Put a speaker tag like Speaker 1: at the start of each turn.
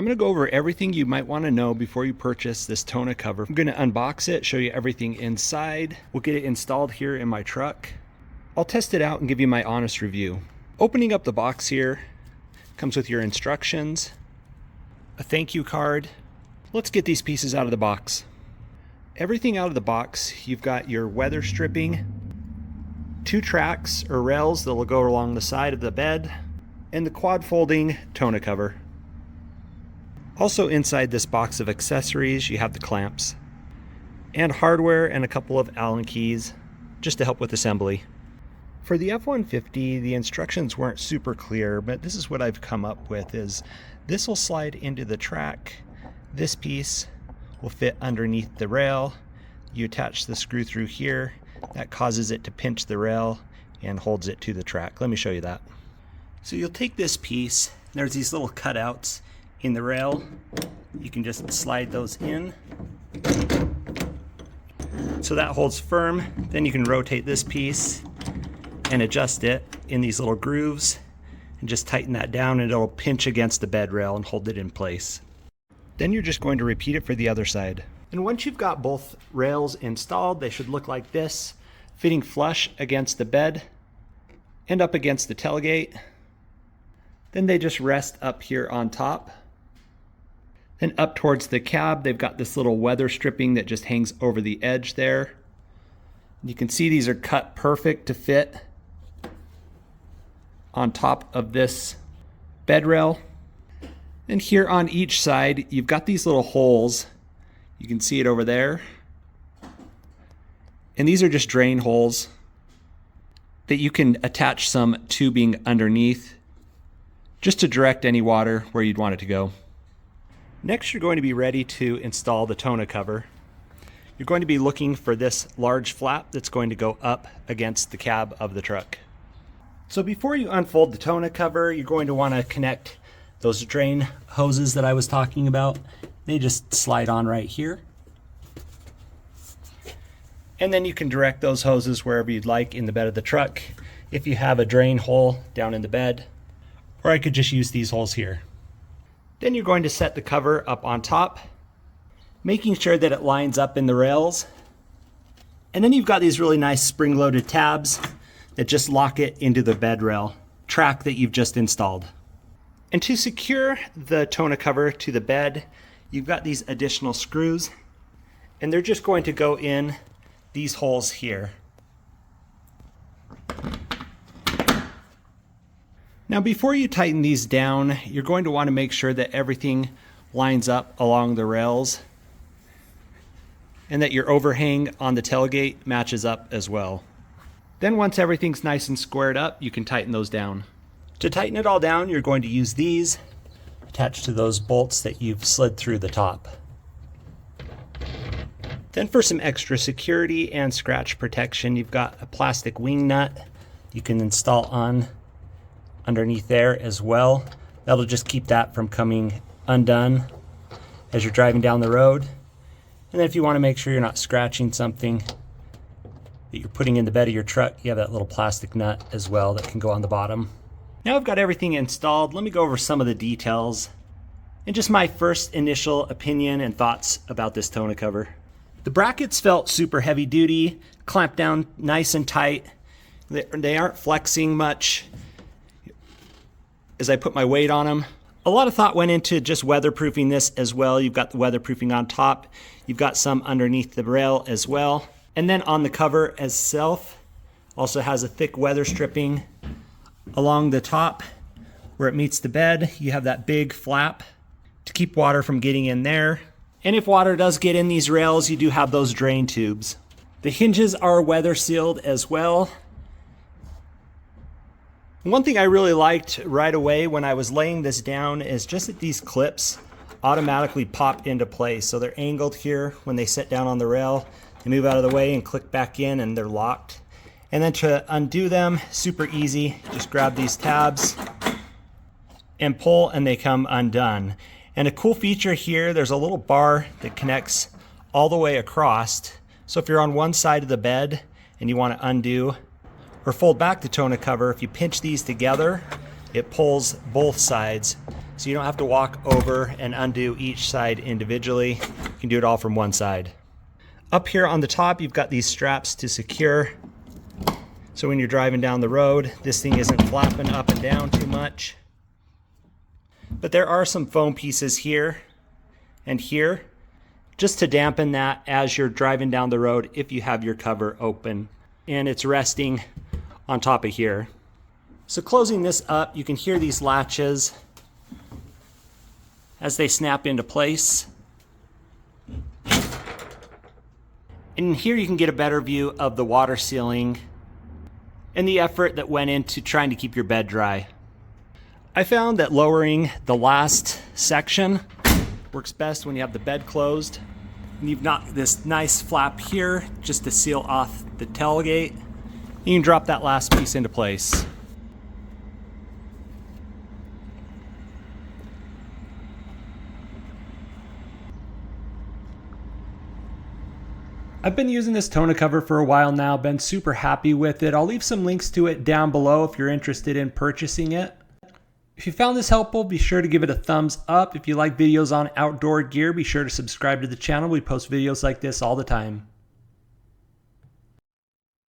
Speaker 1: I'm going to go over everything you might want to know before you purchase this tonneau cover. I'm going to unbox it, show you everything inside. We'll get it installed here in my truck. I'll test it out and give you my honest review. Opening up the box here comes with your instructions, a thank you card. Let's get these pieces out of the box. Everything out of the box, you've got your weather stripping, 2 tracks or rails that will go along the side of the bed, and the quad folding tonneau cover. Also inside this box of accessories, you have the clamps and hardware and a couple of Allen keys just to help with assembly. For the F-150, the instructions weren't super clear, but this is what I've come up with is this will slide into the track. This piece will fit underneath the rail. You attach the screw through here. That causes it to pinch the rail and holds it to the track. Let me show you that. So you'll take this piece. There's these little cutouts in the rail. You can just slide those in. So that holds firm. Then you can rotate this piece and adjust it in these little grooves and just tighten that down, and it'll pinch against the bed rail and hold it in place. Then you're just going to repeat it for the other side. And once you've got both rails installed, they should look like this, fitting flush against the bed and up against the tailgate. Then they just rest up here on top. Then up towards the cab, they've got this little weather stripping that just hangs over the edge there. You can see these are cut perfect to fit on top of this bed rail. And here on each side, you've got these little holes. You can see it over there. And these are just drain holes that you can attach some tubing underneath just to direct any water where you'd want it to go. Next, you're going to be ready to install the tonneau cover. You're going to be looking for this large flap that's going to go up against the cab of the truck. So before you unfold the tonneau cover, you're going to want to connect those drain hoses that I was talking about. They just slide on right here. And then you can direct those hoses wherever you'd like in the bed of the truck. If you have a drain hole down in the bed, or I could just use these holes here. Then you're going to set the cover up on top, making sure that it lines up in the rails. And then you've got these really nice spring-loaded tabs that just lock it into the bed rail track that you've just installed. And to secure the tonneau cover to the bed, you've got these additional screws, and they're just going to go in these holes here. Now before you tighten these down, you're going to want to make sure that everything lines up along the rails and that your overhang on the tailgate matches up as well. Then once everything's nice and squared up, you can tighten those down. To tighten it all down, you're going to use these attached to those bolts that you've slid through the top. Then for some extra security and scratch protection, you've got a plastic wing nut you can install on underneath there as well. That'll just keep that from coming undone as you're driving down the road. And then if you want to make sure you're not scratching something that you're putting in the bed of your truck, you have that little plastic nut as well that can go on the bottom. Now I've got everything installed. Let me go over some of the details and just my first initial opinion and thoughts about this tonneau cover. The brackets felt super heavy duty, clamped down nice and tight. They aren't flexing much as I put my weight on them. A lot of thought went into just weatherproofing this as well. You've got the weatherproofing on top. You've got some underneath the rail as well. And then on the cover itself, also has a thick weather stripping along the top where it meets the bed. You have that big flap to keep water from getting in there. And if water does get in these rails, you do have those drain tubes. The hinges are weather sealed as well. One thing I really liked right away when I was laying this down is just that these clips automatically pop into place. So they're angled here when they sit down on the rail. They move out of the way and click back in and they're locked. And then to undo them, super easy. Just grab these tabs and pull and they come undone. And a cool feature here, there's a little bar that connects all the way across. So if you're on one side of the bed and you want to undo or fold back the tonneau cover, if you pinch these together, it pulls both sides. so you don't have to walk over and undo each side individually. You can do it all from one side. Up here on the top, you've got these straps to secure. So when you're driving down the road, this thing isn't flapping up and down too much. But there are some foam pieces here and here, just to dampen that as you're driving down the road if you have your cover open. And it's resting on top of here. So closing this up, you can hear these latches as they snap into place. And here you can get a better view of the water sealing and the effort that went into trying to keep your bed dry. I found that lowering the last section works best when you have the bed closed. And you've got this nice flap here just to seal off the tailgate. You can drop that last piece into place. I've been using this tonneau cover for a while now, been super happy with it. I'll leave some links to it down below if you're interested in purchasing it. If you found this helpful, be sure to give it a thumbs up. If you like videos on outdoor gear, be sure to subscribe to the channel. We post videos like this all the time.